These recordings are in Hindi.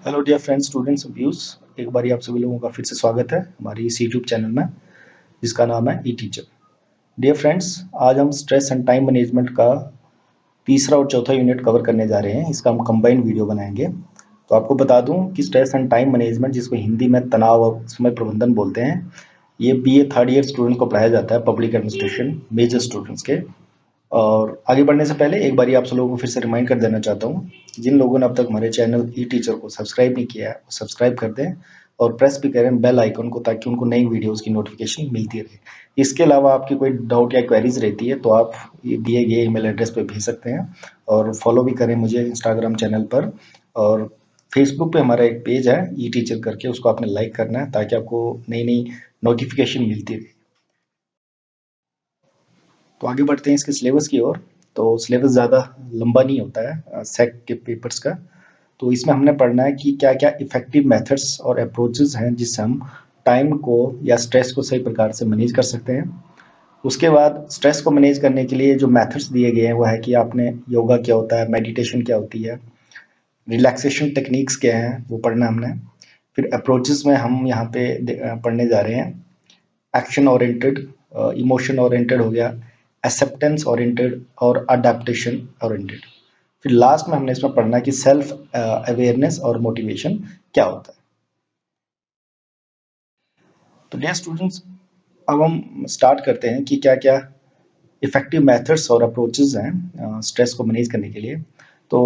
Hello dear friends, students of views. एक बार आप सभी लोगों का फिर से स्वागत है हमारे इस यूट्यूब चैनल में जिसका नाम है ई टीचर। डियर फ्रेंड्स, आज हम स्ट्रेस एंड टाइम मैनेजमेंट का तीसरा और चौथा यूनिट कवर करने जा रहे हैं। इसका हम कंबाइंड वीडियो बनाएंगे। तो आपको बता दूं कि स्ट्रेस एंड टाइम मैनेजमेंट, जिसको हिंदी में तनाव और समय प्रबंधन बोलते हैं, ये बीए थर्ड ईयर स्टूडेंट को पढ़ाया जाता है, पब्लिक एडमिनिस्ट्रेशन मेजर स्टूडेंट्स के। और आगे बढ़ने से पहले एक बार आप सब लोगों को फिर से रिमाइंड कर देना चाहता हूँ, जिन लोगों ने अब तक हमारे चैनल ई टीचर को सब्सक्राइब नहीं किया है वो सब्सक्राइब कर दें और प्रेस भी करें बेल आइकन को, ताकि उनको नई वीडियोस की नोटिफिकेशन मिलती रहे। इसके अलावा आपकी कोई डाउट या क्वेरीज रहती है तो आप ये दिए गए ईमेल एड्रेस पे भेज सकते हैं। और फॉलो भी करें मुझे इंस्टाग्राम चैनल पर, और फेसबुक पे हमारा एक पेज है ई टीचर करके, उसको आपने लाइक करना है ताकि आपको नई नई नोटिफिकेशन मिलती रहे। तो आगे बढ़ते हैं इसके सिलेबस की ओर। तो सिलेबस ज़्यादा लंबा नहीं होता है सेट के पेपर्स का। तो इसमें हमने पढ़ना है कि क्या क्या इफ़ेक्टिव मेथड्स और अप्रोचेस हैं जिससे हम टाइम को या स्ट्रेस को सही प्रकार से मैनेज कर सकते हैं। उसके बाद स्ट्रेस को मैनेज करने के लिए जो मेथड्स दिए गए हैं वो है कि आपने योगा क्या होता है, मेडिटेशन क्या होती है, रिलैक्सेशन टेक्निक्स क्या हैं, वो पढ़ना हमने। फिर अप्रोचेस में हम यहाँ पे पढ़ने जा रहे हैं एक्शन ओरिएंटेड, इमोशन ओरिएंटेड हो गया, एक्सेप्टेंस ओरिएंटेड और अडेप्टेशन ओरिएंटेड। फिर लास्ट में हमने इसमें पढ़ना है कि सेल्फ अवेयरनेस और मोटिवेशन क्या होता है। तो डियर स्टूडेंट्स, अब हम स्टार्ट करते हैं कि क्या क्या इफेक्टिव मेथड्स और अप्रोचेस हैं स्ट्रेस को मैनेज करने के लिए। तो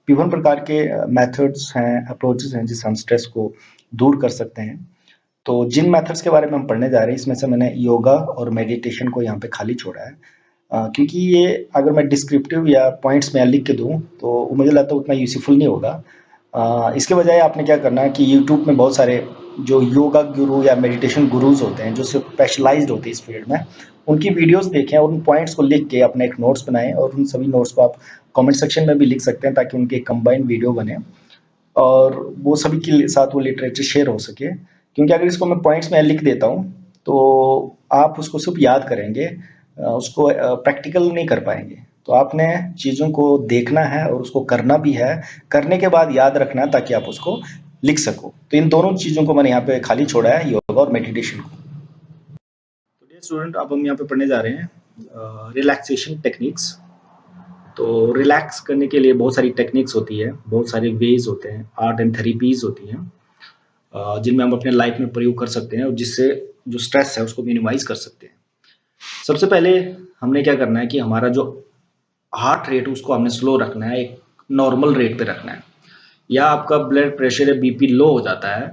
विभिन्न प्रकार के मेथड्स हैं, अप्रोचेस हैं जिससे हम स्ट्रेस को दूर कर सकते हैं। तो जिन मेथड्स के बारे में हम पढ़ने जा रहे हैं, इसमें से मैंने योगा और मेडिटेशन को यहाँ पे खाली छोड़ा है, क्योंकि ये अगर मैं डिस्क्रिप्टिव या पॉइंट्स में लिख के दूँ तो मुझे लगता है उतना यूज़फुल नहीं होगा। इसके बजाय आपने क्या करना है कि यूट्यूब में बहुत सारे जो योगा गुरु या मेडिटेशन गुरुज होते हैं जो स्पेशलाइज्ड होते हैं इस फील्ड में, उनकी वीडियोस देखें और उन पॉइंट्स को लिख के अपने एक नोट्स बनाएं, और उन सभी नोट्स को आप कमेंट सेक्शन में भी लिख सकते हैं ताकि उनके कंबाइंड वीडियो बने और वो सभी के साथ वो लिटरेचर शेयर हो सके। क्योंकि अगर इसको मैं पॉइंट्स में लिख देता हूँ तो आप उसको सिर्फ याद करेंगे, उसको प्रैक्टिकल नहीं कर पाएंगे। तो आपने चीज़ों को देखना है और उसको करना भी है, करने के बाद याद रखना है ताकि आप उसको लिख सको। तो इन दोनों चीज़ों को मैंने यहाँ पे खाली छोड़ा है, योगा और मेडिटेशन को। तो डियर स्टूडेंट, अब हम यहाँ पे पढ़ने जा रहे हैं रिलैक्सेशन टेक्निक्स। तो रिलैक्स करने के लिए बहुत सारी टेक्निक्स होती है, बहुत सारे वेज होते हैं, आर्ट एंड थेरेपीज होती हैं जिनमें हम अपने लाइफ में प्रयोग कर सकते हैं और जिससे जो स्ट्रेस है उसको मिनिमाइज कर सकते हैं। सबसे पहले हमने क्या करना है कि हमारा जो हार्ट रेट उसको हमने स्लो रखना है, एक नॉर्मल रेट पे रखना है। या आपका ब्लड प्रेशर या बीपी लो हो जाता है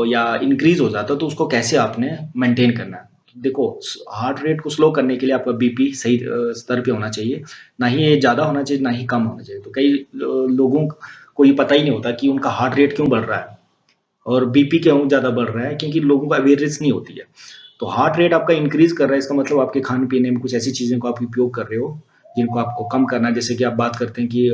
या इंक्रीज हो जाता है, तो उसको कैसे आपने मेंटेन करना है। देखो, हार्ट रेट को स्लो करने के लिए आपका बीपी सही स्तर पे होना चाहिए, ना ही ये ज़्यादा होना चाहिए ना ही कम होना चाहिए। तो कई लोगों को ये पता ही नहीं होता कि उनका हार्ट रेट क्यों बढ़ रहा है और बीपी क्यों ज़्यादा बढ़ रहा है, क्योंकि लोगों को अवेयरनेस नहीं होती है। तो हार्ट रेट आपका इंक्रीज कर रहा है, इसका मतलब आपके खाने पीने में कुछ ऐसी चीज़ें को आप उपयोग कर रहे हो जिनको आपको कम करना है। जैसे कि आप बात करते हैं कि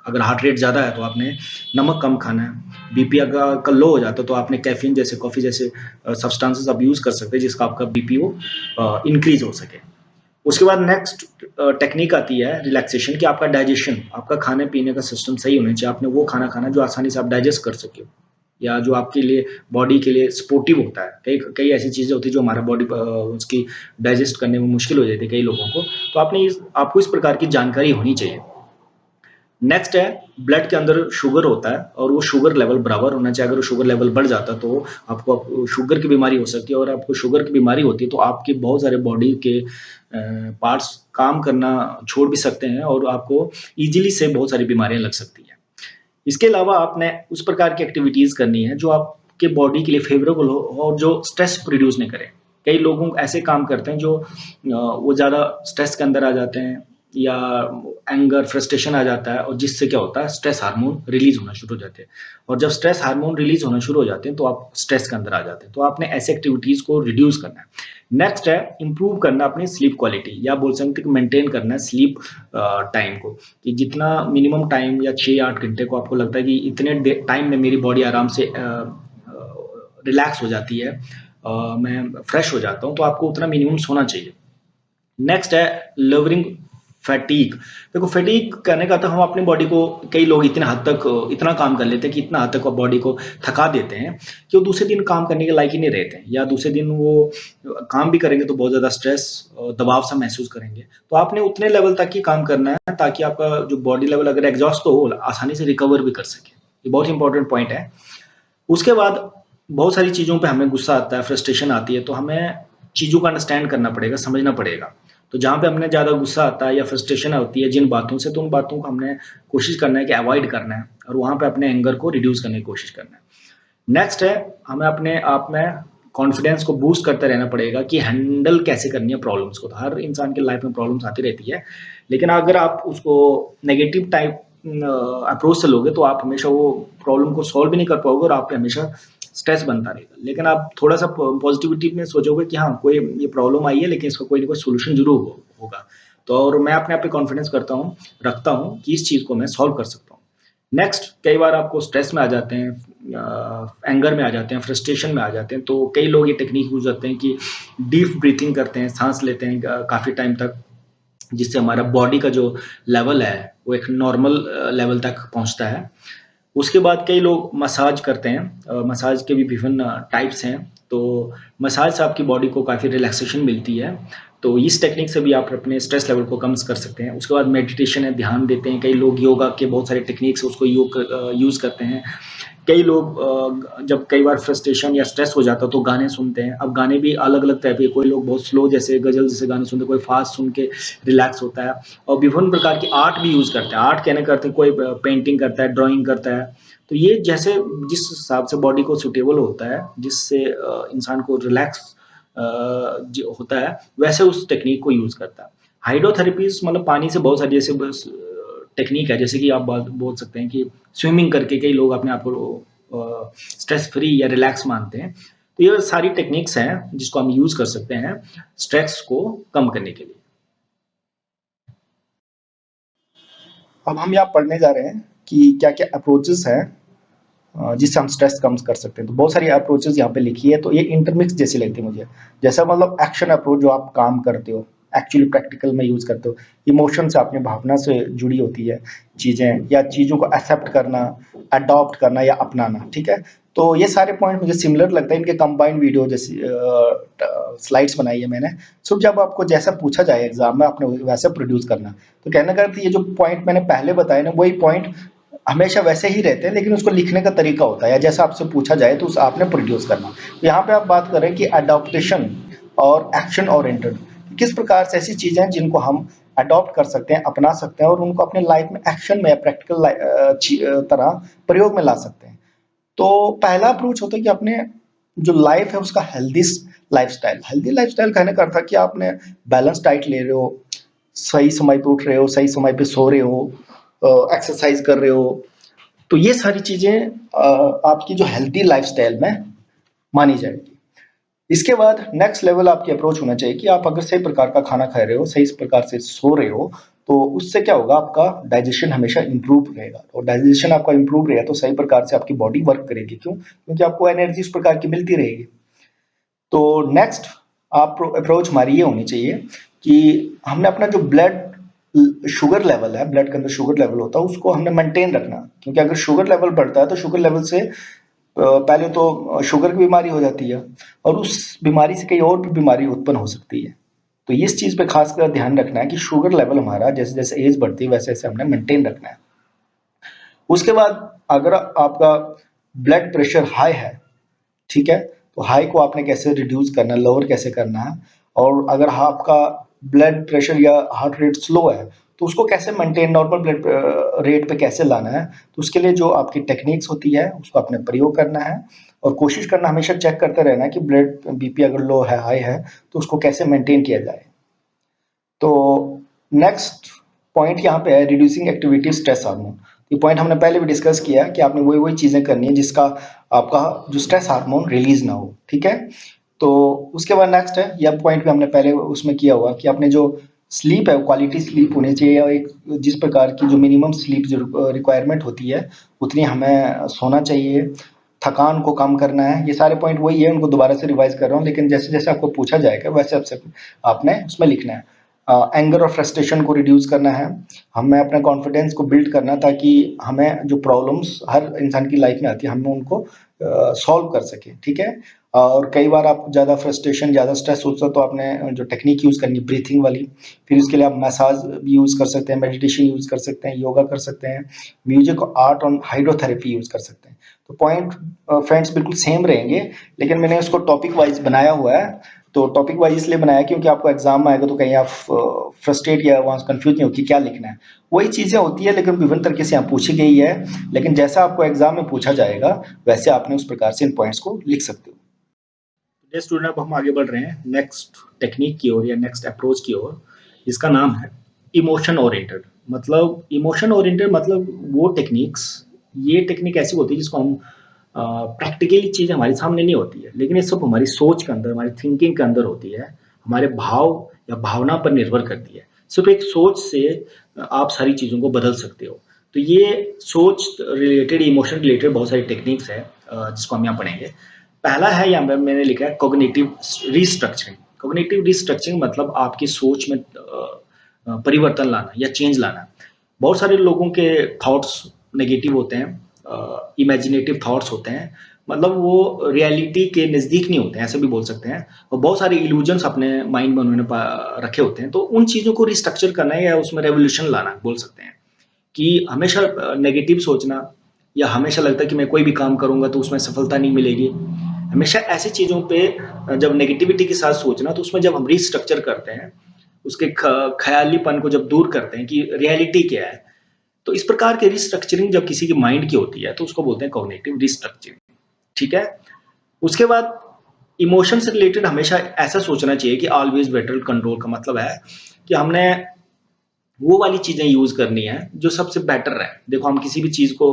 अगर हार्ट रेट ज़्यादा है तो आपने नमक कम खाना है। बीपी अगर लो हो जाता है तो आपने कैफीन जैसे, कॉफ़ी जैसे सब्सटेंसेस आप यूज़ कर सकते हैं जिसका आपका बीपी वो इंक्रीज हो सके। उसके बाद नेक्स्ट टेक्निक आती है रिलैक्सेशन की। आपका डाइजेशन, आपका खाने पीने का सिस्टम सही होना चाहिए। आपने वो खाना खाना जो आसानी से आप डाइजेस्ट कर सके या जो आपके लिए बॉडी के लिए सपोर्टिव होता है। कई कई ऐसी चीज़ें होती है जो हमारा बॉडी उसकी डाइजेस्ट करने में मुश्किल हो जाती है कई लोगों को। तो आपको इस प्रकार की जानकारी होनी चाहिए। नेक्स्ट है, ब्लड के अंदर शुगर होता है और वो शुगर लेवल बराबर होना चाहिए। अगर वो शुगर लेवल बढ़ जाता है तो आपको शुगर की बीमारी हो सकती है, और आपको शुगर की बीमारी होती है तो आपके बहुत सारे बॉडी के पार्ट्स काम करना छोड़ भी सकते हैं और आपको इजीली से बहुत सारी बीमारियां लग सकती हैं। इसके अलावा आपने उस प्रकार की एक्टिविटीज़ करनी है जो आपके बॉडी के लिए फेवरेबल हो और जो स्ट्रेस प्रोड्यूस नहीं करे। कई लोग ऐसे काम करते हैं जो वो ज़्यादा स्ट्रेस के अंदर आ जाते हैं या एंगर, फ्रस्ट्रेशन आ जाता है, और जिससे क्या होता है, स्ट्रेस हार्मोन रिलीज होना शुरू हो जाते हैं। और जब स्ट्रेस हार्मोन रिलीज होना शुरू हो जाते हैं तो आप स्ट्रेस के अंदर आ जाते हैं। तो आपने ऐसे एक्टिविटीज़ को रिड्यूस करना है। नेक्स्ट है इंप्रूव करना अपनी स्लीप क्वालिटी, या बोल सकते हैं कि मेंटेन करना है स्लीप टाइम को, कि जितना मिनिमम टाइम या 6-8 घंटे को आपको लगता है कि इतने टाइम में मेरी बॉडी आराम से रिलैक्स हो जाती है, मैं फ्रेश हो जाता हूँ, तो आपको उतना मिनिमम सोना चाहिए। नेक्स्ट है लवरिंग फैटीग, देखो फैटीग करने का तो हम अपनी बॉडी को, कई लोग इतने हद तक इतना काम कर लेते हैं कि इतना हद तक बॉडी को थका देते हैं कि वो दूसरे दिन काम करने के लायक ही नहीं रहते हैं, या दूसरे दिन वो काम भी करेंगे तो बहुत ज़्यादा स्ट्रेस दबाव सा महसूस करेंगे। तो आपने उतने लेवल तक ही काम करना है ताकि आपका जो बॉडी लेवल अगर एग्जॉस्ट तो हो, आसानी से रिकवर भी कर सके। ये बहुत इंपॉर्टेंट पॉइंट है। उसके बाद बहुत सारी चीज़ों पे हमें गुस्सा आता है, फ्रस्ट्रेशन आती है, तो हमें चीज़ों को अंडरस्टैंड करना पड़ेगा, समझना पड़ेगा। तो जहाँ पे हमें ज़्यादा गुस्सा आता है या फ्रस्ट्रेशन होती है जिन बातों से, तो उन बातों को हमने कोशिश करना है कि अवॉइड करना है और वहाँ पे अपने एंगर को रिड्यूस करने की कोशिश करना है। नेक्स्ट है, हमें अपने आप में कॉन्फिडेंस को बूस्ट करते रहना पड़ेगा कि हैंडल कैसे करनी है प्रॉब्लम्स को। तो हर इंसान की लाइफ में प्रॉब्लम्स आती रहती है, लेकिन अगर आप उसको नेगेटिव टाइप अप्रोच से लोगे तो आप हमेशा वो प्रॉब्लम को सॉल्व भी नहीं कर पाओगे और आप पे हमेशा स्ट्रेस बनता रहेगा। लेकिन आप थोड़ा सा पॉजिटिविटी में सोचोगे कि हाँ, कोई ये प्रॉब्लम आई है लेकिन इसका कोई ना कोई सोल्यूशन जरूर होगा। तो और मैं अपने आप पे कॉन्फिडेंस रखता हूँ कि इस चीज को मैं सॉल्व कर सकता हूँ। नेक्स्ट, कई बार आपको स्ट्रेस में आ जाते हैं, एंगर में आ जाते हैं, फ्रस्ट्रेशन में आ जाते हैं, तो कई लोग ये टेक्निक यूज करते हैं कि डीप ब्रीथिंग करते हैं, सांस लेते हैं काफी टाइम तक, जिससे हमारा बॉडी का जो लेवल है वो एक नॉर्मल लेवल तक पहुंचता है। उसके बाद कई लोग मसाज करते हैं, मसाज के भी विभिन्न टाइप्स हैं, तो मसाज से आपकी बॉडी को काफ़ी रिलैक्सेशन मिलती है। तो इस टेक्निक से भी आप अपने स्ट्रेस लेवल को कम कर सकते हैं। उसके बाद मेडिटेशन है, ध्यान देते हैं, कई लोग योगा के बहुत सारे टेक्निक्स उसको यूज़ करते हैं। कई लोग जब कई बार फ्रस्ट्रेशन या स्ट्रेस हो जाता है तो गाने सुनते हैं। अब गाने भी अलग अलग टाइप के, कोई लोग बहुत स्लो जैसे गजल जैसे गाने सुनते हैं, कोई फास्ट सुन के रिलैक्स होता है। और विभिन्न प्रकार की आर्ट भी यूज़ करते हैं, आर्ट कहने करते हैं, कोई पेंटिंग करता है, ड्राइंग करता है। तो ये जैसे जिस हिसाब से बॉडी को सूटेबल होता है, जिससे इंसान को रिलैक्स जो होता है, वैसे उस टेक्निक को यूज़ करता है। हाइड्रोथेरेपीज मतलब पानी से बहुत सारी जैसे टेक्निक है, जैसे कि आप बोल सकते हैं कि स्विमिंग करके कई लोग अपने आप को स्ट्रेस फ्री या रिलैक्स मानते हैं। तो ये सारी टेक्निक्स हैं जिसको हम यूज कर सकते हैं स्ट्रेस को कम करने के लिए। अब हम यहाँ पढ़ने जा रहे हैं कि क्या क्या अप्रोचेस हैं जिससे हम स्ट्रेस कम कर सकते हैं। तो बहुत सारी अप्रोचेस यहाँ पे लिखी है, तो ये इंटरमिक्स जैसी लगती है मुझे। जैसा मतलब एक्शन अप्रोच जो आप काम करते हो, एक्चुअली प्रैक्टिकल में यूज करते हो, इमोशन से अपनी भावना से जुड़ी होती है चीजें, या चीजों को एक्सेप्ट करना, अडॉप्ट करना या अपनाना, ठीक है। तो ये सारे पॉइंट मुझे सिमिलर लगता है, इनके कंबाइंड वीडियो जैसी स्लाइड्स बनाई है मैंने। सो जब आपको जैसा पूछा जाए एग्जाम में, आपने वैसे प्रोड्यूस करना। तो कहने का अर्थ ये जो पॉइंट मैंने पहले बताए ना, वही पॉइंट हमेशा वैसे ही रहते हैं, लेकिन उसको लिखने का तरीका होता है, या जैसा आपसे पूछा जाए तो उस आपने प्रोड्यूस करना। तो यहाँ पे आप बात कर रहे हैं कि अडॉप्टेशन और एक्शन ओरिएंटेड, किस प्रकार से ऐसी चीजें हैं जिनको हम अडॉप्ट कर सकते हैं, अपना सकते हैं और उनको अपने लाइफ में एक्शन में या प्रैक्टिकल तरह प्रयोग में ला सकते हैं। तो पहला अप्रोच होता है कि अपने जो लाइफ है उसका हेल्दी लाइफस्टाइल कहने का अर्थ है कि आपने बैलेंस डाइट ले रहे हो, सही समय पे उठ रहे हो, सही समय पे सो रहे हो, एक्सरसाइज कर रहे हो। तो ये सारी चीजें आपकी जो हेल्दी लाइफस्टाइल में मानी जाएगी। इसके बाद नेक्स्ट लेवल आपकी अप्रोच होना चाहिए कि आप अगर सही प्रकार का खाना खा रहे हो, सही प्रकार से सो रहे हो, तो उससे क्या होगा, आपका डाइजेशन हमेशा इंप्रूव रहेगा। और डाइजेशन आपका इंप्रूव रहेगा तो सही प्रकार से आपकी बॉडी वर्क करेगी। क्यों? क्योंकि आपको एनर्जी इस प्रकार की मिलती रहेगी। तो नेक्स्ट आप अप्रोच हमारी ये होनी चाहिए कि हमने अपना जो ब्लड शुगर लेवल है, ब्लड के अंदर शुगर लेवल होता है, उसको हमने मेंटेन रखना। क्योंकि अगर शुगर लेवल बढ़ता है तो शुगर लेवल से पहले तो शुगर की बीमारी हो जाती है, और उस बीमारी से कई और भी बीमारी उत्पन्न हो सकती है। तो इस चीज पे खासकर ध्यान रखना है कि शुगर लेवल हमारा जैसे जैसे एज बढ़ती है वैसे वैसे हमने मेंटेन रखना है। उसके बाद अगर आपका ब्लड प्रेशर हाई है, ठीक है, तो हाई को आपने कैसे रिड्यूस करना है, लोअर कैसे करना है। और अगर आपका ब्लड प्रेशर या हार्ट रेट स्लो है तो उसको कैसे मेंटेन नॉर्मल ब्लड रेट पे कैसे लाना है। तो उसके लिए जो आपकी टेक्निक्स होती है उसको आपने प्रयोग करना है, और कोशिश करना हमेशा चेक करते रहना है कि ब्लड बीपी अगर लो है, हाई है, तो उसको कैसे मेंटेन किया जाए। तो नेक्स्ट पॉइंट यहाँ पे है रिड्यूसिंग एक्टिविटी स्ट्रेस हार्मोन। ये पॉइंट हमने पहले भी डिस्कस किया कि आपने वही वही चीजें करनी है जिसका आपका जो स्ट्रेस हार्मोन रिलीज ना हो, ठीक है। तो उसके बाद नेक्स्ट है, यह पॉइंट भी हमने पहले उसमें किया हुआ कि आपने जो स्लीप है क्वालिटी स्लीप होनी चाहिए, या एक जिस प्रकार की जो मिनिमम स्लीप जो रिक्वायरमेंट होती है उतनी हमें सोना चाहिए। थकान को कम करना है। ये सारे पॉइंट वही है, उनको दोबारा से रिवाइज कर रहा हूँ, लेकिन जैसे जैसे आपको पूछा जाएगा वैसे आपसे आपने उसमें लिखना है। एंगर और फ्रस्ट्रेशन को रिड्यूस करना है, हमें अपने कॉन्फिडेंस को बिल्ड करना ताकि हमें जो प्रॉब्लम्स हर इंसान की लाइफ में आती है, हम उनको सॉल्व कर सकें, ठीक है? और कई बार आप ज़्यादा फ्रस्ट्रेशन, ज़्यादा स्ट्रेस होता है तो आपने जो टेक्निक यूज़ करनी है ब्रीथिंग वाली, फिर उसके लिए आप मसाज भी यूज़ कर सकते हैं, मेडिटेशन यूज़ कर सकते हैं, योगा कर सकते हैं, म्यूजिक, आर्ट और हाइड्रोथेरेपी यूज़ कर सकते हैं। तो पॉइंट फ्रेंड्स बिल्कुल सेम रहेंगे, लेकिन मैंने उसको टॉपिक वाइज बनाया हुआ है। तो टॉपिक वाइज इसलिए बनाया क्योंकि आपको एग्जाम में आएगा तो कहीं आप फ्रस्ट्रेट या वहाँ कंफ्यूज नहीं हो कि क्या लिखना है। वही चीज़ें होती है लेकिन विभिन्न तरीके से यहाँ पूछी गई है, लेकिन जैसा आपको एग्जाम में पूछा जाएगा वैसे आपने उस प्रकार से इन पॉइंट्स को लिख सकते हो। तो स्टूडेंट, अब हम आगे बढ़ रहे हैं नेक्स्ट टेक्निक की ओर या नेक्स्ट अप्रोच की ओर, जिसका नाम है इमोशन ओरिएंटेड। मतलब इमोशन ओरिएंटेड मतलब वो टेक्निक्स, ये टेक्निक ऐसी होती है जिसको हम प्रैक्टिकली चीज़ हमारे सामने नहीं होती है, लेकिन ये सब हमारी सोच के अंदर, हमारी थिंकिंग के अंदर होती है, हमारे भाव या भावना पर निर्भर करती है। सिर्फ एक सोच से आप सारी चीज़ों को बदल सकते हो। तो ये सोच रिलेटेड, इमोशन रिलेटेड बहुत सारी टेक्निक्स है जिसको हम यहाँ पढ़ेंगे। पहला है, यहाँ पे मैंने लिखा है कॉग्निटिव रिस्ट्रक्चरिंग। कॉग्निटिव रिस्ट्रक्चरिंग मतलब आपकी सोच में परिवर्तन लाना या चेंज लाना। बहुत सारे लोगों के थॉट्स नेगेटिव होते हैं, इमेजिनेटिव थॉट्स होते हैं, मतलब वो रियलिटी के नज़दीक नहीं होते हैं, ऐसे भी बोल सकते हैं। और बहुत सारे इल्यूजन्स अपने माइंड में उन्होंने रखे होते हैं। तो उन चीज़ों को रिस्ट्रक्चर करना है या उसमें रेवोल्यूशन लाना बोल सकते हैं। कि हमेशा नेगेटिव सोचना, या हमेशा लगता है कि मैं कोई भी काम करूँगा तो उसमें सफलता नहीं मिलेगी। हमेशा ऐसी चीज़ों पे जब नेगेटिविटी के साथ सोचना, तो उसमें जब हम रिस्ट्रक्चर करते हैं, उसके ख़यालीपन को जब दूर करते हैं कि रियलिटी क्या है, तो इस प्रकार के रिस्ट्रक्चरिंग जब किसी की माइंड की होती है, तो उसको बोलते हैं कॉग्निटिव रिस्ट्रक्चरिंग, ठीक है? उसके बाद इमोशन से रिलेटेड हमेशा ऐसा सोचना चाहिए कि ऑलवेज बेटर कंट्रोल, का मतलब है कि हमने वो वाली चीज़ें यूज़ करनी है जो सबसे बेटर है। देखो, हम किसी भी चीज़ को,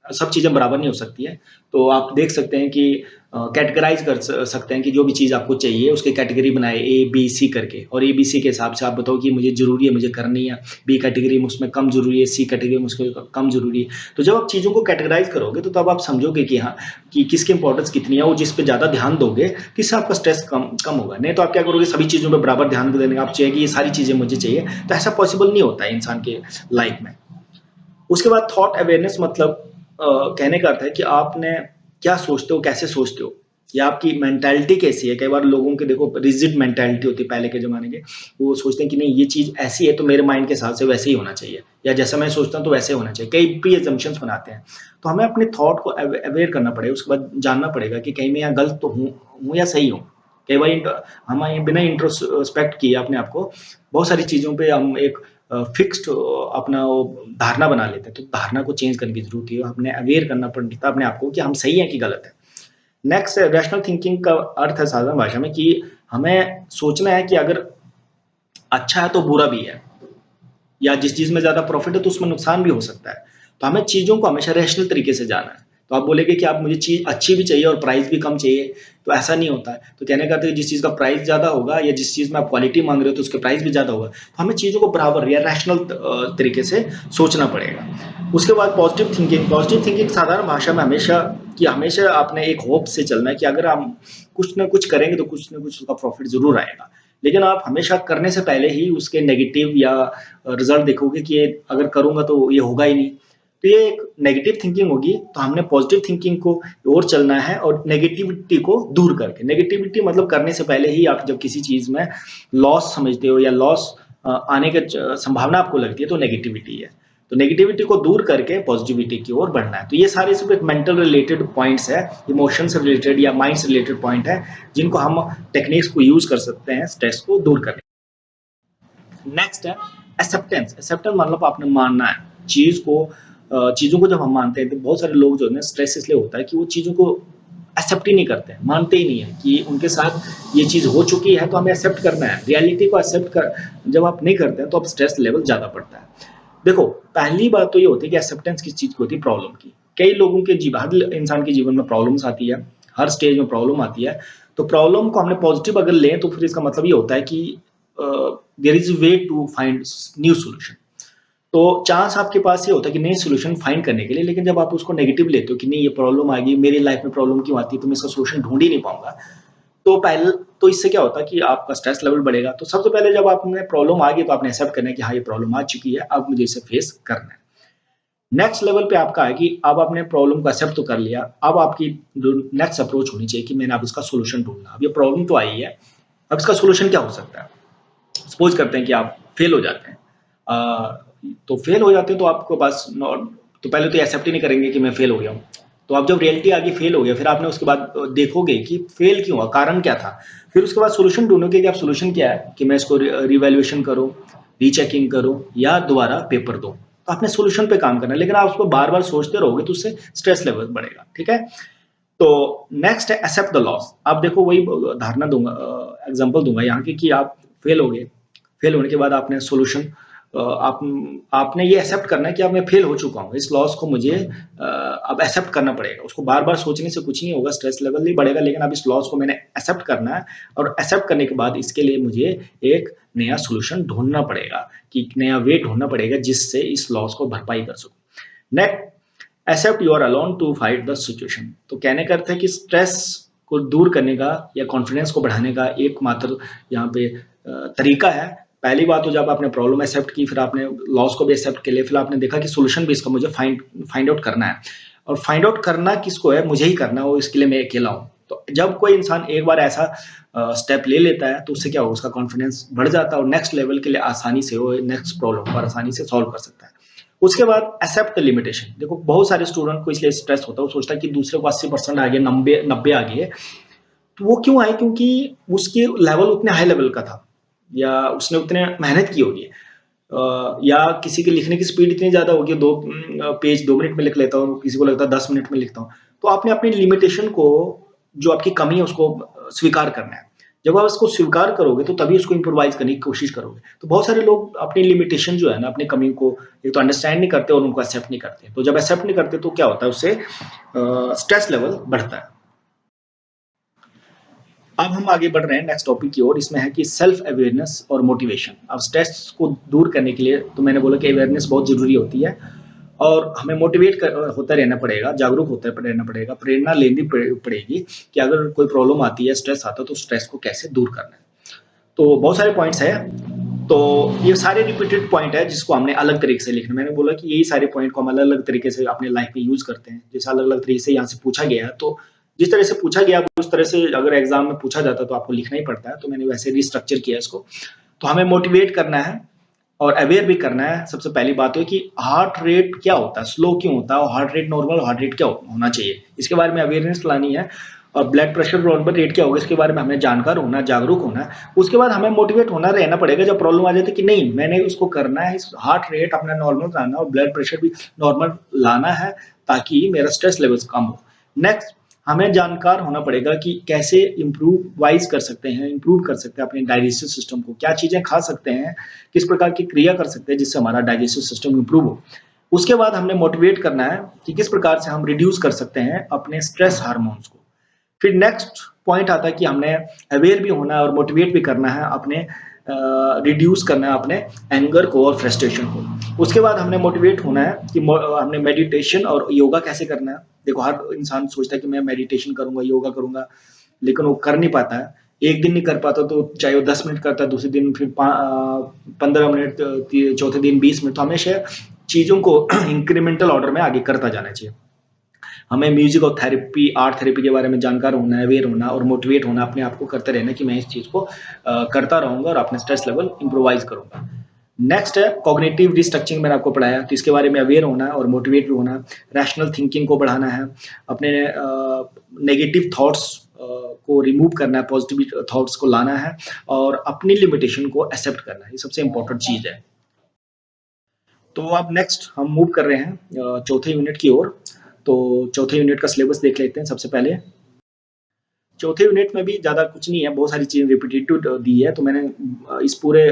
सब चीज़ें बराबर नहीं हो सकती हैं, तो आप देख सकते हैं कि कैटेगराइज़ कर सकते हैं कि जो भी चीज़ आपको चाहिए उसकी कैटेगरी बनाए ए, बी, सी करके, और ए, बी, सी के हिसाब से आप बताओ कि मुझे ज़रूरी है, मुझे करनी है, बी कैटेगरी में उसमें कम ज़रूरी है, सी कैटेगरी में उसमें कम ज़रूरी है। तो जब आप चीज़ों को कैटेगराइज़ करोगे तो तब आप समझोगे कि हाँ, कि किसकी इंपॉर्टेंस कितनी है, और जिस पे ज़्यादा ध्यान दोगे, किससे आपका स्ट्रेस कम कम होगा। नहीं तो आप क्या करोगे, सभी चीज़ों पे बराबर ध्यान देने का, आप चाहिए कि ये सारी चीज़ें मुझे चाहिए, तो ऐसा पॉसिबल नहीं होता है इंसान के लाइफ में। उसके बाद थॉट अवेयरनेस मतलब कहने का अर्थ है कि आपने क्या सोचते हो, कैसे सोचते हो, या आपकी मेंटालिटी कैसी है। कई बार लोगों के देखो रिजिड मेंटालिटी होती है पहले के ज़माने के, वो सोचते हैं कि नहीं ये चीज़ ऐसी है तो मेरे माइंड के हिसाब से वैसे ही होना चाहिए, या जैसा मैं सोचता हूँ तो वैसे होना चाहिए। कई प्री अजम्पशंस बनाते हैं। तो हमें अपने थॉट को अवेयर करना पड़ेगा, उसके बाद जानना पड़ेगा कि कहीं मैं यहाँ गलत तो हूँ या सही हूँ। कई बार हम बिना इंट्रोस्पेक्ट किए अपने आप को बहुत सारी चीज़ों पे हम एक फिक्स्ड अपना वो धारणा बना लेते हैं। तो धारणा को चेंज करने की ज़रूरत है। हमने अवेयर करना पड़ता है अपने आप को कि हम सही हैं कि गलत है। नेक्स्ट रैशनल थिंकिंग का अर्थ है साधारण भाषा में कि हमें सोचना है कि अगर अच्छा है तो बुरा भी है, या जिस चीज़ में ज़्यादा प्रॉफिट है तो उसमें नुकसान भी हो सकता है। तो हमें चीज़ों को हमेशा रैशनल तरीके से जाना है। तो आप बोलेंगे कि आप मुझे चीज़ अच्छी भी चाहिए और प्राइस भी कम चाहिए, तो ऐसा नहीं होता है। तो कहने का अर्थ है जिस चीज़ का प्राइस ज़्यादा होगा या जिस चीज़ में आप क्वालिटी मांग रहे हो तो उसके प्राइस भी ज़्यादा होगा। तो हमें चीज़ों को बराबर या रैशनल तरीके से सोचना पड़ेगा। उसके बाद पॉजिटिव थिंकिंग। पॉजिटिव थिंकिंग साधारण भाषा में हमेशा आपने एक होप से चलना है कि अगर हम कुछ ना कुछ करेंगे तो कुछ ना कुछ उसका प्रॉफिट ज़रूर आएगा। लेकिन आप हमेशा करने से पहले ही उसके नेगेटिव या रिजल्ट देखोगे कि ये अगर करूँगा तो ये होगा ही नहीं। तो ये एक नेगेटिव थिंकिंग होगी। तो हमने पॉजिटिव थिंकिंग को ओर चलना है और नेगेटिविटी को दूर करके। नेगेटिविटी मतलब करने से पहले ही आप जब किसी चीज़ में लॉस समझते हो या लॉस आने की संभावना आपको लगती है, तो नेगेटिविटी है। तो नेगेटिविटी को दूर करके पॉजिटिविटी की ओर बढ़ना है। तो ये सारे सिर्फ एक मेंटल रिलेटेड पॉइंट्स है, इमोशन से रिलेटेड या माइंड से रिलेटेड पॉइंट है, जिनको हम टेक्निक्स को यूज कर सकते हैं स्ट्रेस को दूर करने। नेक्स्ट है एक्सेप्टेंस। एक्सेप्टेंस मतलब आपने मानना है चीज़ों को जब हम मानते हैं तो बहुत सारे लोग जो है स्ट्रेस इसलिए होता है कि वो चीज़ों को एक्सेप्ट ही नहीं करते हैं, मानते ही नहीं है कि उनके साथ ये चीज़ हो चुकी है तो हमें एक्सेप्ट करना है। रियलिटी को एक्सेप्ट कर जब आप नहीं करते हैं तो आप स्ट्रेस लेवल ज़्यादा बढ़ता है। देखो, पहली बात तो ये होती है कि एक्सेप्टेंस किस चीज़ की होती है, प्रॉब्लम की। कई लोगों के हर इंसान के जीवन में प्रॉब्लम्स आती है, हर स्टेज में प्रॉब्लम आती है। तो प्रॉब्लम को हमने पॉजिटिव अगर लें तो फिर इसका मतलब ये होता है कि there is way to find new solution. तो चांस आपके पास ये होता है कि नई सोल्यूशन फाइंड करने के लिए, लेकिन जब आप उसको नेगेटिव लेते हो कि नहीं ये प्रॉब्लम आ गई, मेरी लाइफ में प्रॉब्लम क्यों आती है, तो मैं इसका सोल्यूशन ढूंढ ही नहीं पाऊंगा। तो तो इससे क्या होता है कि आपका स्ट्रेस लेवल बढ़ेगा। तो सबसे पहले जब आपने प्रॉब्लम आ गई तो आपने एक्सेप्ट करना है कि हाँ, ये प्रॉब्लम आ चुकी है, अब मुझे इसे फेस करना है। नेक्स्ट लेवल पे आपका है कि अब आपने प्रॉब्लम को एक्सेप्ट तो कर लिया, अब आपकी जो नेक्स्ट अप्रोच होनी चाहिए कि मैंने अब इसका सॉल्यूशन ढूंढना। अब ये प्रॉब्लम तो आई है, अब इसका सॉल्यूशन क्या हो सकता है। सपोज करते हैं कि आप फेल हो जाते हैं, तो फेल हो जाते हैं तो आपके पास तो पहले तो एक्सेप्ट ही नहीं करेंगे कि मैं फेल हो गया हूँ। तो अब जब रियलिटी आगे फेल हो गया, फिर आपने उसके बाद देखोगे कि फेल क्यों हुआ, कारण क्या था। फिर उसके बाद सोल्यूशन ढूंढोगे कि आप सोल्यूशन क्या है, कि मैं इसको रिवैल्यूएशन करूं, रीचेकिंग करूं या दोबारा पेपर दूं। तो आपने सोल्यूशन पे काम करना है, लेकिन आप उसको बार बार सोचते रहोगे तो उससे स्ट्रेस लेवल बढ़ेगा। ठीक है, तो नेक्स्ट है एक्सेप्ट द लॉस। आप देखो वही धारणा दूंगा, एग्जांपल दूंगा यहाँ की कि आप फेल हो गए, फेल होने के बाद आपने सोल्यूशन आप आपने ये एक्सेप्ट करना है कि अब मैं फेल हो चुका हूँ, इस लॉस को मुझे अब एक्सेप्ट करना पड़ेगा। उसको बार बार सोचने से कुछ नहीं होगा, स्ट्रेस लेवल नहीं बढ़ेगा, लेकिन अब इस लॉस को मैंने एक्सेप्ट करना है। और एक्सेप्ट करने के बाद इसके लिए मुझे एक नया सोल्यूशन ढूंढना पड़ेगा, कि नया वे ढूंढना पड़ेगा जिससे इस लॉस को भरपाई कर सकूं। Next, accept you are alone to fight the situation. तो कहने का अर्थ है कि स्ट्रेस को दूर करने का या कॉन्फिडेंस को बढ़ाने का एकमात्र यहाँ पे तरीका है। पहली बात तो जब आपने प्रॉब्लम एक्सेप्ट की, फिर आपने लॉस को भी एक्सेप्ट के लिए, फिर आपने देखा कि सोल्यूशन भी इसका मुझे फाइंड आउट करना है। और फाइंड आउट करना किसको है, मुझे ही करना है, और इसके लिए मैं अकेला हूँ। तो जब कोई इंसान एक बार ऐसा स्टेप ले लेता है तो उससे क्या होगा, उसका कॉन्फिडेंस बढ़ जाता है और नेक्स्ट लेवल के लिए आसानी से वो नेक्स्ट प्रॉब्लम पर आसानी से सॉल्व कर सकता है। उसके बाद एक्सेप्ट द लिमिटेशन। देखो बहुत सारे स्टूडेंट को इसलिए स्ट्रेस होता है, वो सोचता है कि दूसरे को 80% आ गया, 90 आ गए। तो वो क्यों आए, क्योंकि उसके लेवल उतने हाई लेवल का था, या उसने उतने मेहनत की होगी, या किसी के लिखने की स्पीड इतनी ज्यादा होगी, दो पेज 2 मिनट में लिख लेता हूँ, किसी को लगता है 10 मिनट में लिखता हूँ। तो आपने अपनी लिमिटेशन को, जो आपकी कमी है, उसको स्वीकार करना है। जब आप इसको स्वीकार करोगे तो तभी उसको इम्प्रोवाइज करने की कोशिश करोगे। तो बहुत सारे लोग अपनी लिमिटेशन जो है ना, अपनी कमी को एक तो अंडरस्टैंड नहीं करते और उनको एक्सेप्ट नहीं करते। तो जब एक्सेप्ट नहीं करते तो क्या होता है, उससे स्ट्रेस लेवल बढ़ता है। अब हम आगे बढ़ रहे हैं नेक्स्ट टॉपिक की ओर। इसमें है कि सेल्फ अवेयरनेस और मोटिवेशन। अब स्ट्रेस को दूर करने के लिए तो मैंने बोला कि अवेयरनेस बहुत जरूरी होती है, और हमें मोटिवेट होता रहना पड़ेगा, जागरूक होता रहना पड़ेगा, प्रेरणा लेनी पड़ेगी कि अगर कोई प्रॉब्लम आती है, स्ट्रेस आता है, तो स्ट्रेस को कैसे दूर करना है। तो बहुत सारे पॉइंट्स है, तो ये सारे रिपीटेड पॉइंट है जिसको हमने अलग तरीके से लिखना। मैंने बोला कि यही सारे पॉइंट को हम अलग अलग तरीके से अपने लाइफ में यूज करते हैं। जैसे अलग अलग तरीके से यहाँ से पूछा गया है, तो जिस तरह से पूछा गया उस तरह से अगर एग्जाम में पूछा जाता तो आपको लिखना ही पड़ता है। तो मैंने वैसे रिस्ट्रक्चर किया इसको। तो हमें मोटिवेट करना है और अवेयर भी करना है। सबसे पहली बात है कि हार्ट रेट क्या होता है, स्लो क्यों होता है, और heart rate normal heart rate क्या होना चाहिए, इसके बारे में अवेयरनेस लानी है। और ब्लड प्रेशर नॉर्मल रेट क्या होगा, इसके बारे में हमें जानकार होना, जागरूक होना है। उसके बाद हमें मोटिवेट होना रहना पड़ेगा जब प्रॉब्लम आ जाती है कि नहीं, मैंने उसको करना है, इस हार्ट रेट अपना नॉर्मल लाना और ब्लड प्रेशर भी नॉर्मल लाना है, ताकि मेरा स्ट्रेस लेवल्स कम हो। नेक्स्ट, हमें जानकार होना पड़ेगा कि कैसे इम्प्रूवाइज कर सकते हैं, इम्प्रूव कर सकते हैं अपने डाइजेस्टिव सिस्टम को, क्या चीजें खा सकते हैं, किस प्रकार की क्रिया कर सकते हैं जिससे हमारा डाइजेस्टिव सिस्टम इम्प्रूव हो। उसके बाद हमने मोटिवेट करना है कि किस प्रकार से हम रिड्यूस कर सकते हैं अपने स्ट्रेस हार्मोन्स को। फिर नेक्स्ट पॉइंट आता है कि हमने अवेयर भी होना है और मोटिवेट भी करना है, अपने रिड्यूस करना है अपने एंगर को और फ्रस्ट्रेशन को। उसके बाद हमने मोटिवेट होना है कि हमने मेडिटेशन और योगा कैसे करना है। देखो हर इंसान सोचता है कि मैं मेडिटेशन करूंगा, योगा करूंगा, लेकिन वो कर नहीं पाता है। एक दिन नहीं कर पाता तो चाहे वो 10 मिनट करता है, दूसरे दिन फिर 15 मिनट, चौथे दिन 20 मिनट। तो हमेशा चीजों को इंक्रीमेंटल ऑर्डर में आगे करता जाना चाहिए। हमें म्यूजिक और थेरेपी, आर्ट थेरेपी के बारे में जानकार होना है, अवेयर होना और मोटिवेट होना, अपने आप को करते रहना कि मैं इस चीज को करता रहूंगा और अपने स्ट्रेस लेवल इंप्रोवाइज करूंगा। नेक्स्ट है कॉग्निटिव रिस्ट्रक्चरिंग, मैंने आपको पढ़ाया, तो इसके बारे में अवेयर होना है और मोटिवेट भी होना है। रैशनल थिंकिंग को बढ़ाना है, अपने नेगेटिव थॉट्स को रिमूव करना है, पॉजिटिव थॉट्स को लाना है, और अपनी लिमिटेशन को एक्सेप्ट करना है। ये सबसे इंपॉर्टेंट चीज है। तो अब नेक्स्ट हम मूव कर रहे हैं चौथे यूनिट की ओर। तो चौथे यूनिट का सिलेबस देख लेते हैं सबसे पहले। चौथे यूनिट में भी ज़्यादा कुछ नहीं है, बहुत सारी चीज़ें रिपीटेटिव दी है, तो मैंने इस पूरे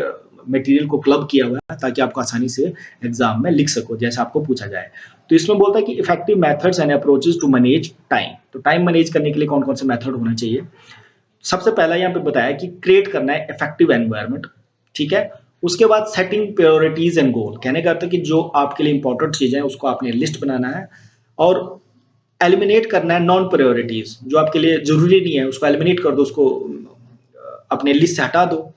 मटेरियल को क्लब किया हुआ है ताकि आपको आसानी से एग्जाम में लिख सको जैसे आपको पूछा जाए। तो इसमें बोलता है कि effective methods and approaches to manage time. तो टाइम मैनेज करने के लिए कौन कौन से मेथड होना चाहिए। सबसे पहला यहाँ पे बताया कि क्रिएट करना है इफेक्टिव एनवायरनमेंट, ठीक है। उसके बाद सेटिंग प्रायोरिटीज एंड गोल, कहने का अर्थ है कि जो आपके लिए इंपॉर्टेंट चीजें हैं उसको आपने लिस्ट बनाना है, और एलिमिनेट करना है नॉन प्रायोरिटीज, जो आपके लिए जरूरी नहीं है उसको एलिमिनेट कर दो, उसको अपने लिस्ट से हटा दो।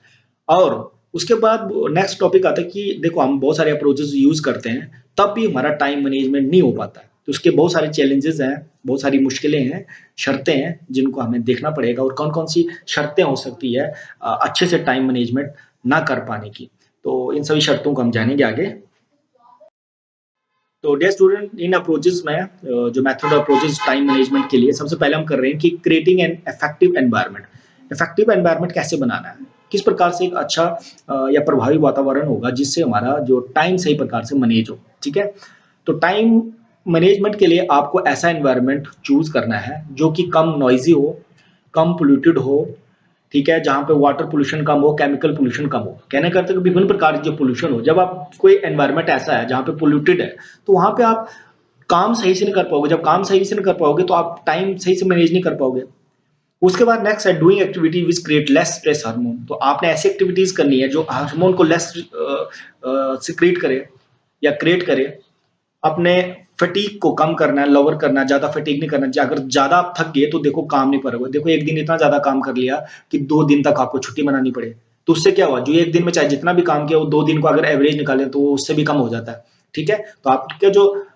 और उसके बाद नेक्स्ट टॉपिक आता है कि देखो हम बहुत सारे अप्रोचेस यूज करते हैं, तब भी हमारा टाइम मैनेजमेंट नहीं हो पाता है। तो उसके बहुत सारे चैलेंजेस हैं, बहुत सारी मुश्किलें हैं, शर्तें हैं जिनको हमें देखना पड़ेगा, और कौन कौन सी शर्तें हो सकती है अच्छे से टाइम मैनेजमेंट ना कर पाने की। तो इन सभी शर्तों को हम जानेंगे आगे। तो डियर स्टूडेंट, इन अप्रोचेस में जो मेथड अप्रोचेस टाइम मैनेजमेंट के लिए, सबसे पहले हम कर रहे हैं कि creating an effective environment. Effective environment कैसे बनाना है, किस प्रकार से एक अच्छा या प्रभावी वातावरण होगा जिससे हमारा जो टाइम सही प्रकार से मैनेज हो। ठीक है, तो टाइम मैनेजमेंट के लिए आपको ऐसा एनवायरनमेंट चूज करना है जो कि कम नॉइजी हो, कम पोल्यूटेड हो, ठीक है, जहाँ पे वाटर पोल्यूशन कम हो, केमिकल पोल्यूशन कम हो। कहने का अर्थ है कि विभिन्न प्रकार के जो पोल्यूशन हो, जब आप कोई एनवायरनमेंट ऐसा है जहाँ पे पोल्यूटेड है, तो वहाँ पे आप काम सही से नहीं कर पाओगे। जब काम सही से नहीं कर पाओगे तो आप टाइम सही से मैनेज नहीं कर पाओगे। उसके बाद नेक्स्ट है doing activity which create less stress hormone. तो आपने ऐसी एक्टिविटीज करनी है जो हार्मोन को लेस सिक्रिएट करे या क्रिएट करे। अपने फटीक को कम करना है, लोअर करना है, ज्यादा फटीक नहीं करना। अगर ज्यादा आप थक गए तो देखो काम नहीं करोगे। देखो एक दिन इतना ज्यादा काम कर लिया कि 2 दिन तक आपको छुट्टी मनानी पड़े, तो उससे क्या हुआ, जो एक दिन में चाहे जितना भी काम किया वो 2 दिन को अगर एवरेज निकाले तो उससे भी कम हो जाता है। ठीक है, तो आपका जो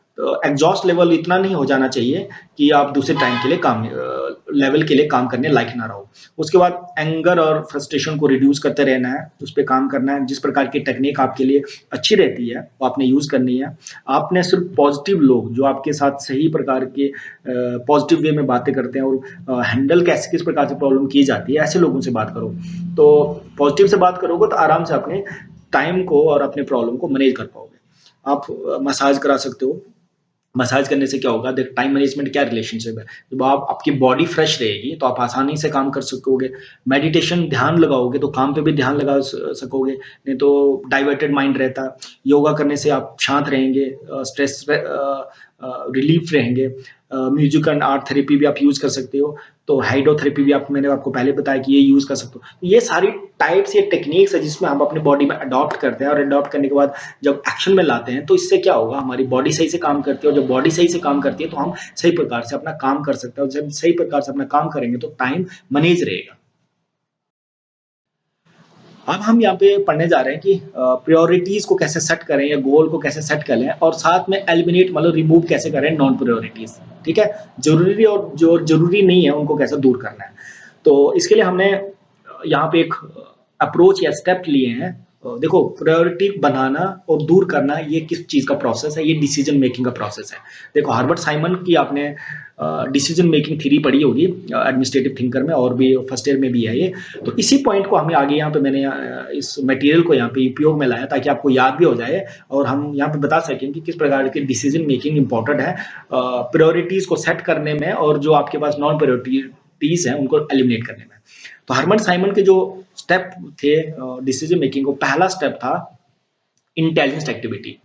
एग्जॉस्ट लेवल इतना नहीं हो जाना चाहिए कि आप दूसरे टाइम के लिए काम लेवल के लिए काम करने लायक ना रहो। उसके बाद एंगर और फ्रस्ट्रेशन को रिड्यूस करते रहना है, उस पर काम करना है। जिस प्रकार की टेक्निक आपके लिए अच्छी रहती है वो आपने यूज करनी है। आपने सिर्फ पॉजिटिव लोग जो आपके साथ सही प्रकार के पॉजिटिव वे में बातें करते हैं और हैंडल कैसे किस प्रकार से प्रॉब्लम की जाती है, ऐसे लोगों से बात करो। तो पॉजिटिव से बात करोगे तो आराम से अपने टाइम को और अपने प्रॉब्लम को मैनेज कर पाओगे। आप मसाज करा सकते हो। मसाज करने से क्या होगा, देख टाइम मैनेजमेंट क्या रिलेशनशिप है। जब आप आपकी बॉडी फ्रेश रहेगी तो आप आसानी से काम कर सकोगे। मेडिटेशन ध्यान लगाओगे तो काम पे भी ध्यान लगा सकोगे, नहीं तो डाइवर्टेड माइंड रहता है। योगा करने से आप शांत रहेंगे, स्ट्रेस रिलीफ रहेंगे। म्यूजिक एंड आर्ट थेरेपी भी आप यूज कर सकते हो। तो हाइड्रोथेरेपी भी आप, मैंने आपको पहले बताया कि ये यूज कर सकते हो। ये सारी टाइप्स या टेक्निक्स है जिसमें हम अपनी बॉडी में अडॉप्ट करते हैं, और अडॉप्ट करने के बाद जब एक्शन में लाते हैं तो इससे क्या होगा, हमारी बॉडी सही से काम करती है। और जब बॉडी सही से काम करती है तो हम सही प्रकार से अपना काम कर सकते हैं, और जब सही प्रकार से अपना काम करेंगे तो टाइम मैनेज रहेगा। अब हम यहाँ पे पढ़ने जा रहे हैं कि प्रायोरिटीज को कैसे सेट करें या गोल को कैसे सेट करें, और साथ में एलिमिनेट मतलब रिमूव कैसे करें नॉन प्रायोरिटीज। ठीक है, जरूरी और जो जरूरी नहीं है उनको कैसे दूर करना है। तो इसके लिए हमने यहाँ पे एक अप्रोच या स्टेप लिए हैं। देखो, प्रायोरिटी बनाना और दूर करना ये किस चीज का प्रोसेस है, ये डिसीजन मेकिंग का प्रोसेस है। देखो, हार्वर्ड साइमन की आपने डिसीजन मेकिंग थ्योरी पढ़ी होगी एडमिनिस्ट्रेटिव थिंकर में, और भी फर्स्ट ईयर में भी है ये। तो इसी पॉइंट को हमें आगे यहाँ पे मैंने इस मटेरियल को यहाँ पे उपयोग में लाया ताकि आपको याद भी हो जाए, और हम यहाँ पे बता सकें कि किस प्रकार की डिसीजन मेकिंग इंपॉर्टेंट है प्रायोरिटीज को सेट करने में, और जो आपके पास नॉन प्रायोरिटीज हैं उनको एलिमिनेट करने में। तो हार्वर्ड साइमन के जो स्टेप थे डिसीजन मेकिंग को, पहला स्टेप था इंटेलिजेंस एक्टिविटी।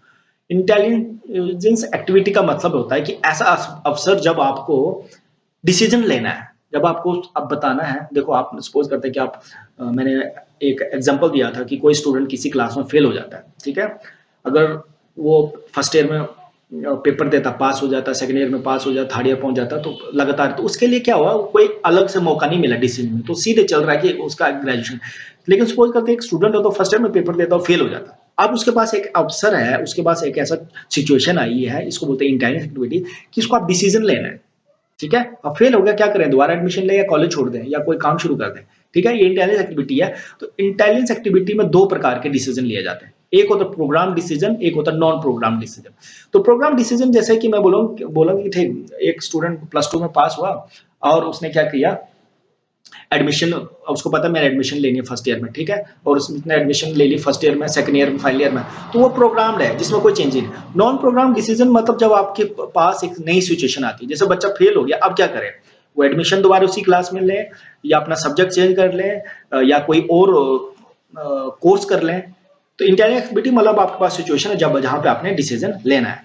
इंटेलिजेंस एक्टिविटी का मतलब होता है कि ऐसा अवसर जब आपको डिसीजन लेना है, जब आपको अब बताना है। देखो, आप सपोज करते हैं कि आप मैंने एक एग्जांपल दिया था कि कोई स्टूडेंट किसी क्लास में फेल हो जाता है। ठीक है, अगर वो फर्स्ट ईयर में पेपर देता, पास हो जाता, सेकंड ईयर में पास हो जाता, थर्ड ईयर पहुंच जाता, तो लगातार, तो उसके लिए क्या हुआ, कोई अलग से मौका नहीं मिला डिसीजन में, तो सीधे चल रहा है कि उसका ग्रेजुएशन। लेकिन सपोज करते एक स्टूडेंट हो तो फर्स्ट ईयर में पेपर देता और फेल हो जाता, अब उसके पास एक अवसर है, उसके पास एक ऐसा सिचुएशन आई है, इसको बोलते हैं इंटेलिजेंस एक्टिविटी, कि इसको आप डिसीजन लेना है। ठीक है, अब फेल हो गया, क्या करें, दोबारा एडमिशन ले या कॉलेज छोड़ दें या कोई काम शुरू कर दें। ठीक है, ये इंटेलिजेंस एक्टिविटी है। तो इंटेलिजेंस एक्टिविटी में दो प्रकार के डिसीजन लिए जाते हैं, एक होता है प्रोग्राम डिसीजन, एक होता है नॉन प्रोग्राम डिसीजन। तो प्रोग्राम डिसीजन जैसे कि मैं बोलूंगी थे, एक स्टूडेंट +2 में पास हुआ और उसने क्या किया, एडमिशन, उसको पता है मैंने एडमिशन लेनी है फर्स्ट ईयर में। ठीक है, और उसने एडमिशन ले ली फर्स्ट ईयर में, सेकंड ईयर में, फाइनल ईयर में, तो वो प्रोग्राम्ड है जिसमें कोई चेंज नहीं। नॉन प्रोग्राम डिसीजन मतलब जब आपके पास एक नई सिचुएशन आती है, जैसे बच्चा फेल हो गया, अब क्या करे, वो एडमिशन दोबारा उसी क्लास में ले, या अपना सब्जेक्ट चेंज कर ले, या कोई और कोर्स कर लें। तो इंटेलिजेंस एक्टिविटी मतलब आपके पास सिचुएशन है जब जहां पे आपने डिसीजन लेना है।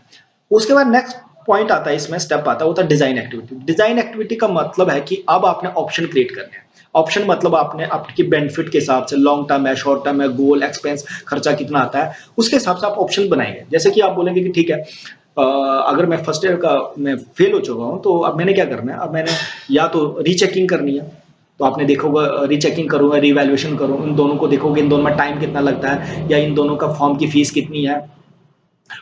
उसके बाद नेक्स्ट पॉइंट आता है, इसमें स्टेप आता है, वो था डिजाइन एक्टिविटी। डिजाइन एक्टिविटी का मतलब है कि अब आपने ऑप्शन क्रिएट करने हैं। ऑप्शन मतलब आपने आपकी बेनिफिट के हिसाब से, लॉन्ग टर्म है, शॉर्ट टर्म है, गोल, एक्सपेंस, खर्चा कितना आता है, उसके हिसाब से आप ऑप्शन बनाएंगे। जैसे कि आप बोलेंगे कि ठीक है, अगर मैं फर्स्ट ईयर का मैं फेल हो चुका हूं तो अब मैंने क्या करना है, अब मैंने या तो रीचेकिंग करनी है, तो आपने देखोगे रीचेकिंग करूंगा, रीवैल्यूएशन करूँ, इन दोनों को देखोगे, इन दोनों में टाइम कितना लगता है या इन दोनों का फॉर्म की फीस कितनी है।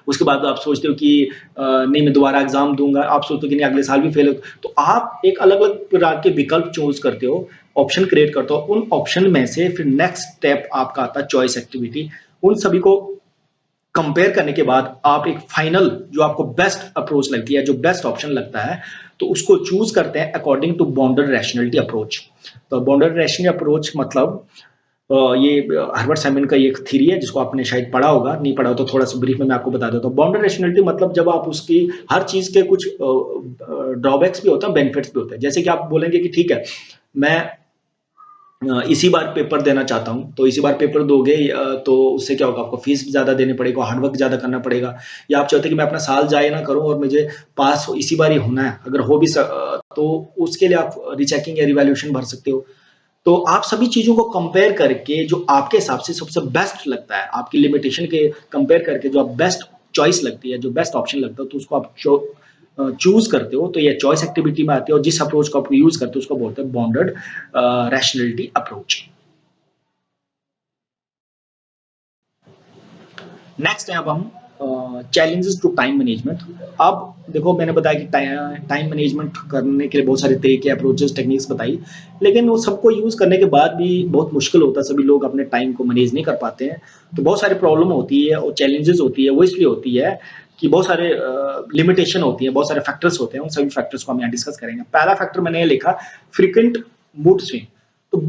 उसके बाद आप सोचते हो कि नहीं मैं दोबारा एग्जाम दूंगा, आप सोचते हो कि नहीं अगले साल भी फेल हो, तो आप एक अलग अलग प्रकार के विकल्प चूज करते हो, ऑप्शन क्रिएट करते हो। उन ऑप्शन में से फिर नेक्स्ट स्टेप आपका आता है चॉइस एक्टिविटी। उन सभी को कंपेयर करने के बाद आप एक फाइनल जो आपको बेस्ट अप्रोच लगती है, जो बेस्ट ऑप्शन लगता है, तो उसको चूज करते हैं according to bounded rationality approach. तो बाउंडेड रैशनैलिटी अप्रोच मतलब ये हर्बर्ट साइमन का एक थ्योरी है जिसको आपने शायद पढ़ा होगा, नहीं पढ़ा हो तो थोड़ा सा ब्रीफ में मैं आपको बता देता हूँ। बाउंडेड रैशनैलिटी मतलब जब आप उसकी हर चीज के कुछ ड्रॉबैक्स भी होते हैं, बेनिफिट्स भी होते हैं। जैसे कि आप बोलेंगे कि ठीक है मैं इसी बार पेपर देना चाहता हूँ, तो इसी बार पेपर दोगे तो उससे क्या होगा, आपको फीस ज्यादा देने पड़ेगा, हार्डवर्क ज्यादा करना पड़ेगा। या आप चाहते हैं कि मैं अपना साल जाए ना करूं और मुझे पास इसी बार ही होना है, अगर हो भी तो उसके लिए आप रिचेकिंग या रिवैल्यूएशन भर सकते हो। तो आप सभी चीजों को कंपेयर करके जो आपके हिसाब से सबसे बेस्ट लगता है, आपकी लिमिटेशन के कंपेयर करके जो आप बेस्ट चॉइस लगती है, जो बेस्ट ऑप्शन लगता है, तो उसको आप चूज करते हो। तो ये चॉइस एक्टिविटी में आती है और जिस अप्रोच को आप यूज करते हो उसको बोलते हैं बाउंडेड रैशनैलिटी अप्रोच। नेक्स्ट है अब हम चैलेंजेस टू टाइम मैनेजमेंट। अब देखो मैंने बताया कि टाइम मैनेजमेंट करने के लिए बहुत सारे तरीके, अप्रोचेस, टेक्निक्स बताई, लेकिन वो सबको यूज करने के बाद भी बहुत मुश्किल होता है, सभी लोग अपने टाइम को मैनेज नहीं कर पाते हैं। तो बहुत सारी प्रॉब्लम होती है और चैलेंजेस होती है, वो इसलिए होती है कि बहुत सारे लिमिटेशन होती है, बहुत सारे फैक्टर्स होते हैं। उन सभी फैक्टर्स को हम यहाँ डिस्कस करेंगे। पहला फैक्टर मैंने ये लिखा, फ्रीक्वेंट मूड स्विंग। तो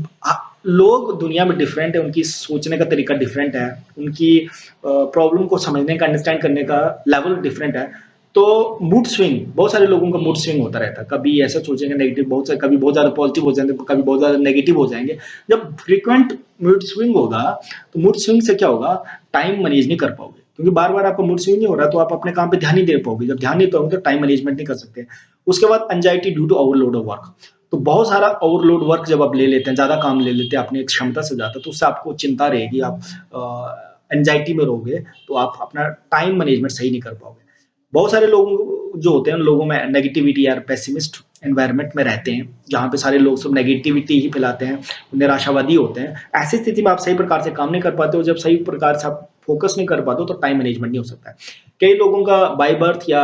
लोग दुनिया में डिफरेंट है, उनकी सोचने का तरीका डिफरेंट है, उनकी प्रॉब्लम को समझने का, अंडरस्टैंड करने का लेवल डिफरेंट है। तो मूड स्विंग, बहुत सारे लोगों का मूड स्विंग होता रहता है, कभी ऐसा सोचेंगे नेगेटिव, बहुत सारे कभी बहुत ज्यादा पॉजिटिव हो जाएंगे, कभी बहुत ज्यादा नेगेटिव हो जाएंगे। जब फ्रीक्वेंट मूड स्विंग होगा तो मूड स्विंग से क्या होगा, टाइम मैनेज नहीं कर पाओगे, क्योंकि बार बार आपका मूड स्विंग नहीं हो रहा तो आप अपने काम पे ध्यान नहीं दे पाओगे। जब ध्यान नहीं पाओगे तो टाइम मैनेजमेंट नहीं कर सकते। उसके बाद anxiety due to overload of work. तो बहुत सारा ओवरलोड वर्क जब आप ले लेते हैं, ज्यादा काम ले लेते हैं अपनी एक क्षमता से ज्यादा, तो उससे आपको चिंता रहेगी, आप एंजाइटी में रहोगे, तो आप अपना टाइम मैनेजमेंट सही नहीं कर पाओगे। बहुत सारे लोग जो होते हैं, उन लोगों में नेगेटिविटी या पेसिमिस्ट एनवायरनमेंट में रहते हैं, जहाँ पे सारे लोग सब नेगेटिविटी ही फैलाते हैं, निराशावादी होते हैं। ऐसी स्थिति में आप सही प्रकार से काम नहीं कर पाते हो। जब सही प्रकार से आप फोकस नहीं कर पाते हो तो टाइम मैनेजमेंट नहीं हो सकता है। कई लोगों का बाय बर्थ या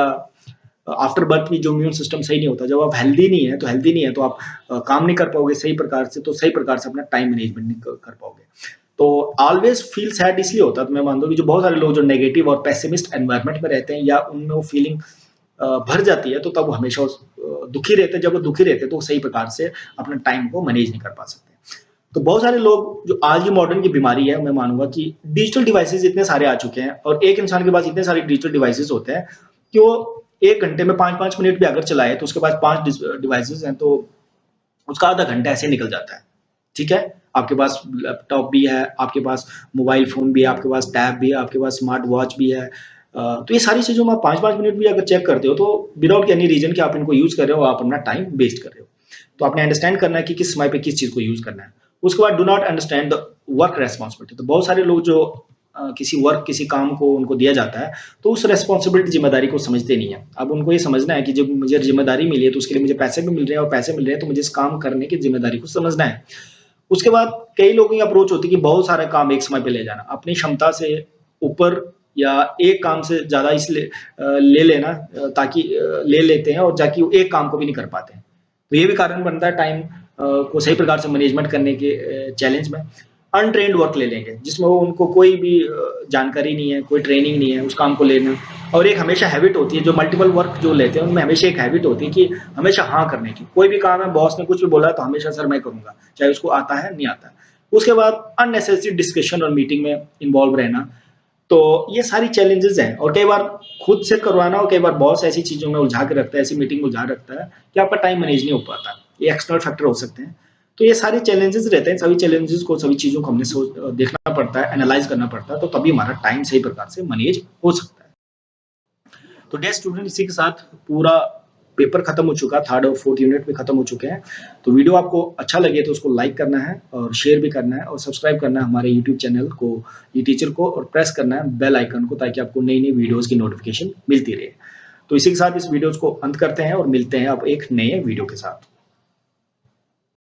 आफ्टर बर्थ भी जो इम्यून सिस्टम सही नहीं होता, जब आप हेल्दी नहीं है तो आप काम नहीं कर पाओगे सही प्रकार से, तो सही प्रकार से अपना टाइम मैनेजमेंट नहीं कर पाओगे। तो ऑलवेज फील सैड इसलिए होता है, तो मैं मानता हूँ कि जो बहुत सारे लोग जो नेगेटिव और पेसिमिस्ट एनवायरनमेंट में रहते हैं या उनमें वो फीलिंग भर जाती है, तो तब वो हमेशा दुखी रहते हैं। जब वो दुखी रहते हैं तो सही प्रकार से अपने टाइम को मैनेज नहीं कर पा सकते। तो बहुत सारे लोग, जो आज की मॉडर्न की बीमारी है, मैं मानूंगा कि डिजिटल डिवाइसेस इतने सारे आ चुके हैं और एक इंसान के पास इतने सारे डिजिटल डिवाइसेस होते हैं कि वो 1 घंटे में 5-5 मिनट भी अगर चलाए तो उसके पास 5 डिवाइसेस हैं, तो उसका आधा घंटा ऐसे निकल जाता है। ठीक है, आपके पास लैपटॉप भी है, आपके पास मोबाइल फोन भी है, आपके पास टैब भी है, आपके पास स्मार्ट वॉच भी है। तो ये सारी चीजों में आप 5-5 मिनट भी अगर चेक करते हो तो विदाउट एनी रीजन कि आप इनको यूज कर रहे हो, आप अपना टाइम वेस्ट कर रहे हो। तो आपने अंडरस्टैंड करना है कि किस समय पे किस चीज को यूज करना है। उसके बाद do not understand the work responsibility. तो बहुत सारे लोग जो किसी वर्क, किसी काम को उनको दिया जाता है, तो उस रेस्पॉन्सिबिलिटी, जिम्मेदारी को समझते नहीं है। अब उनको ये समझना है कि जब मुझे जिम्मेदारी मिली है तो उसके लिए मुझे पैसे भी मिल रहे हैं, और पैसे मिल रहे हैं तो मुझे इस काम करने की जिम्मेदारी को समझना है। उसके बाद कई लोगों की अप्रोच होती है कि बहुत सारे काम एक समय पे ले जाना, अपनी क्षमता से ऊपर या एक काम से ज्यादा इसलिए ले लेना, ताकि ले लेते हैं और जाकि वो एक काम को भी नहीं कर पाते हैं। तो ये भी कारण बनता है टाइम को सही प्रकार से मैनेजमेंट करने के चैलेंज में। अनट्रेन्ड वर्क ले लेंगे जिसमें वो उनको कोई भी जानकारी नहीं है, कोई ट्रेनिंग नहीं है उस काम को लेना। और एक हमेशा हैबिट होती है, जो मल्टीपल वर्क जो लेते हैं उनमें हमेशा एक हैबिट होती है कि हमेशा हाँ करने की। कोई भी काम है, बॉस ने कुछ भी बोला तो हमेशा सर मैं करूंगा, चाहे उसको आता है नहीं आता है। उसके बाद अननेसेसरी डिस्कशन और मीटिंग में इन्वॉल्व रहना। तो ये सारी चैलेंजेस हैं, और कई बार खुद से करवाना, और कई बार बॉस ऐसी चीजों में उलझा के रखता है, ऐसी मीटिंग में उलझा रखता है कि आपका टाइम मैनेज नहीं हो पाता। ये एक्सटर्नल फैक्टर हो सकते हैं। तो ये सारे चैलेंजेस रहते हैं, सभी चैलेंजेस को, सभी चीजों को हमने देखना पड़ता है, एनालाइज करना पड़ता है, तो तभी हमारा टाइम सही प्रकार से मैनेज हो सकता है। तो डेयर स्टूडेंट, इसी के साथ पूरा पेपर खत्म हो चुका, थर्ड और फोर्थ यूनिट में खत्म हो चुके हैं। तो वीडियो आपको अच्छा लगे तो उसको लाइक करना है और शेयर भी करना है और सब्सक्राइब करना है हमारे यूट्यूब चैनल को, ये टीचर को, और प्रेस करना है बेल आइकन को, ताकि आपको नई नई वीडियोस की नोटिफिकेशन मिलती रहे। तो इसी के साथ इस वीडियोस को अंत करते हैं और मिलते हैं अब एक नए वीडियो के साथ।